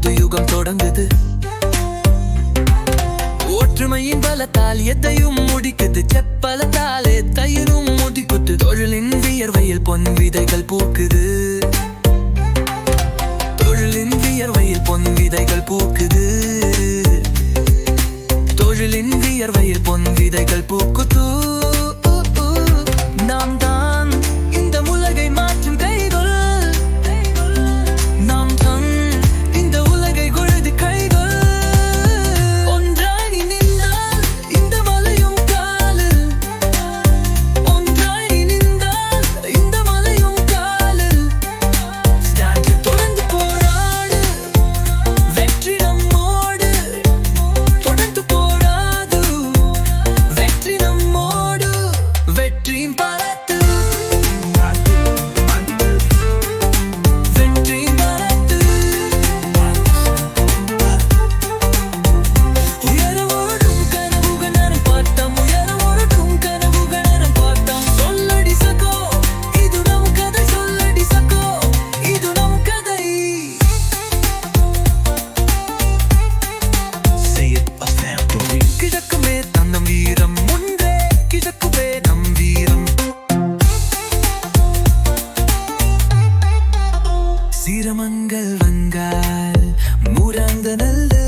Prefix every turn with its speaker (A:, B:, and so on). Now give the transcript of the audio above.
A: புது யுகம் தொடங்குது. ஒற்றுமையின் பலத்தால் எதையும் முடிக்குது. செப்பலத்தாலே தயிரும் முடிக்குது. தொழிலின் வியர்வையில் பொன் விதைகள் பூக்குது. தொழிலின் வியர்வையில் பொன் விதைகள் பூக்குது. தொழிலின் வியர்வையில் பொன் விதைகள் பூக்குது. நாம் தான் இந்த உலகை மாற்றும் கைகள். நாம் தான் இந்த உலகை கொழுது கைகள். ஒன்றாய் நின்றால் இந்த மலையும் காலு. ஒன்றாய் நின்றால் இந்த மலையும் காலு. தொடர்ந்து போராடு, வெற்றி நம்மோடு. தொடர்ந்து போராடு, வெற்றி நம்மோடு. வெற்றியும் பலத்து. வெற்றியும் பலத்து. உயரவோடும் கனவுகள் நேரம் பார்த்தோம். உயரவோடும் கனவுகள் நேரம் பார்த்தோம். சொல்லடி சகோ, இது நம் கதை. சொல்லடி சகோ, இது நம் கதை.
B: Say it a family.
A: கிழக்குமே தந்தம் வீரம் முன்றே. கிழக்குமே நம் வீரம். சீரமங்கள் வந்தால் மூராந்த நல்ல